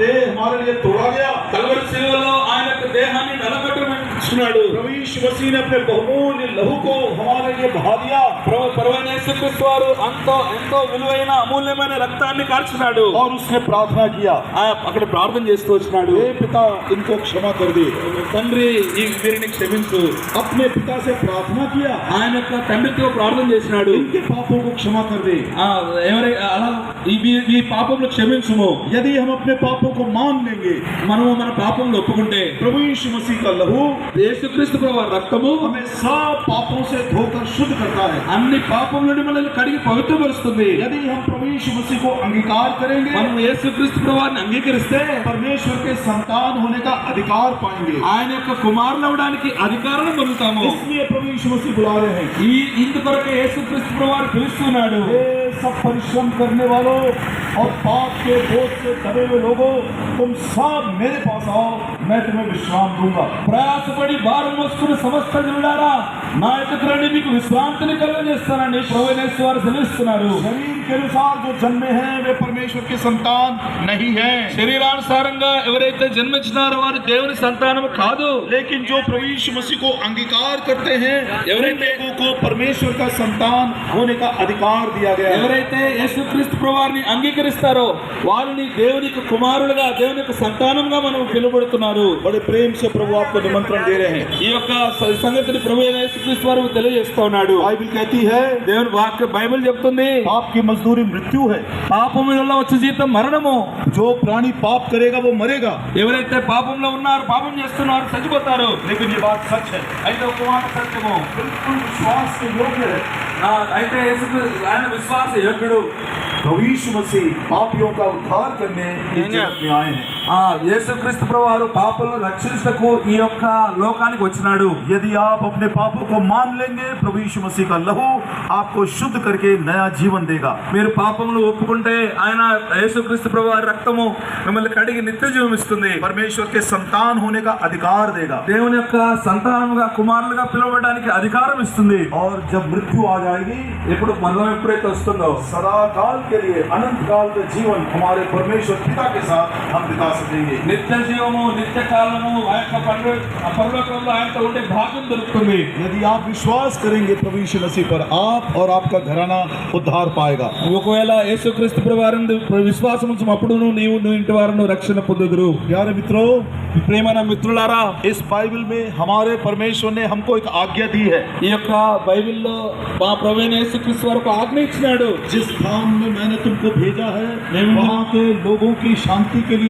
देह हमारे लिए तोड़ा गया। కల్వరి శిలువలో ఆయన యొక్క దేహాన్ని నలగొట్టుకున్నాడు. प्रभु यीशु मसीह ने अपने बहुमूल्य लहू को हमारे लिए बहा दिया ప్రభువైన యేసుక్రీస్తు వారు ఎంతో విలువైన అమూల్యమైన రక్తాన్ని కార్చినాడు. और उसने प्रार्थना किया, అక్కడ ప్రార్థన చేస్తూ వచ్చినాడు. हे पिता इनको क्षमा कर दे। తండ్రి ఈ వీరిని క్షమించు. अपने पिता से प्रार्थना किया, ఆయన యొక్క తండ్రితో ప్రార్థన చేసినాడు. इनके पापों को क्षमा कर दे। ఎవరి అలా ఈ పాపములు క్షమించుము. यदि हम अपने पापों को मान लेंगे, మనము మన పాపములు ఒప్పుకుంటే प्रभु यीशु मसीह का लहू యేసుక్రీస్తు ప్రభువు రక్తము हमें सब पापों से धोकर शुद्ध करता है। అన్ని పాపముల నుండి మనల్ని కడిగి పవిత్రపరుస్తుంది. यदि हम प्रभु यीशु मसीह को अंगीकार करेंगे, మనం యేసుక్రీస్తు ప్రభువుని అంగీకరిస్తే परमेश्वर के संतान होने का अधिकार पाएंगे। ఆయన యొక్క కుమారులు అవడానికి అధికారం పొందుతాము. इसलिए प्रभु यीशु मसीह बुला रहे हैं, ఇందుకొరకే యేసుక్రీస్తు ప్రభువు పిలుస్తున్నాడు. हे सब परिश्रम करने वालों और पाप के बोझ से दबे हुए लोगों, तुम सब मेरे पास आओ, मैं तुम्हें विश्राम दूंगा। ప్రయాసపడి భారం మోసుకున్న సమస్త జనులారా నా యొద్దకు రండి, మీకు విశ్రాంతిని కలుగజేస్తానని ప్రభువైన యేసు వారు సెలవిస్తున్నారు. शरीर के अनुसार जो जन्मे हैं वे परमेश्वर के संतान नहीं हैं, శరీరానుసారంగా ఎవరైతే జన్మించినారో వారు దేవుని సంతానము కాదు. लेकिन जो प्रभु यीशु मसीह को अंगीकार करते हैं, ఎవరైతే लोगों को परमेश्वर का संतान होने का अधिकार दिया गया है। ఎవరైతే యేసుక్రీస్తు ప్రభువుని అంగీకరిస్తారో వారిని దేవుని యొక్క కుమారులుగా, దేవుని యొక్క సంతానంగా మనం పిలువబడుతున్నారు. बड़े प्रेम से प्रभु आपको निमंत्रण दे रहे हैं। ఈ యొక్క సంగతిని ప్రభు అయిన యేసుక్రీస్తు వారు తెలియజేస్తా ఉన్నాడు. बाइबल कहती है, దేవుని వాక్య బైబిల్ చెప్తుంది, पाप की मजदूरी मृत्यु है। పాపము వల్ల వచ్చే జీతం మరణము. जो प्राणी पाप करेगा वो मरेगा। ఎవరైతే పాపంలో ఉన్నారు, పాపం చేస్తున్నారు, చచ్చిపోతారు. लेकिन ये बात सच है, అయితే ఒక మాట సత్యము, बिल्कुल विश्वास के योग्य है। అయితే యేసుక్రీస్తు ఆయన విశ్వాస యోగ్యుడు. प्रभु यीशु मसीह पापियों का उद्धार करने इस जगत में आए हैं। యేసుక్రీస్తు ప్రభువారు పాపులను రక్షించుటకు ఈ యొక్క లోకానికి వచ్చినాడు. यदि आप अपने पापों को मान लेंगे, प्रभु यीशु मसीह का लहू आपको शुद्ध करके नया जीवन देगा। మీరు పాపములు ఒప్పుకుంటే ఆయన యేసుక్రీస్తు ప్రభువారి రక్తము మిమ్మల్ని కడిగి నిత్య జీవం ఇస్తుంది. परमेश्वर के संतान होने का अधिकार देगा। దేవుని యొక్క సంతానముగా, కుమారులుగా పిలువబడడానికి అధికారం ఇస్తుంది. और जब मृत्यु आ जाएगी, ఇప్పుడు మరణం ఎప్పుడైతే వస్తుందో सदा काल के लिए अनंत काल का जीवन हमारे परमेश्वर पिता के साथ हम बिता सकेंगे। నిత్య జీవము, నిత్య కాలము ఆ యొక్క పరలోకంలో ఆయనతో ఉండే భాగ్యం దొరుకుతుంది. यदि आप विश्वास करेंगे प्रभु यीशु मसीह पर, आप और आपका घराना उद्धार पाएगा। ఒకవేళ యేసుక్రీస్తు ప్రభువారందు విశ్వాసం ఉంచినప్పుడు నీవు ఇంటి వారును రక్షణ పొందుదురు. प्यारे मित्रों, ప్రియమైన మిత్రులారా, इस बाइबल में हमारे परमेश्वर ने हमको एक आज्ञा दी है। ఈ యొక్క బైబిల్లో మా ప్రభువైన యేసుక్రీస్తు వరకు ఆజ్ఞ ఇచ్చినాడు. जिस स्थान में मैंने तुमको भेजा है, वहाँ के लोगों की शांति के लिए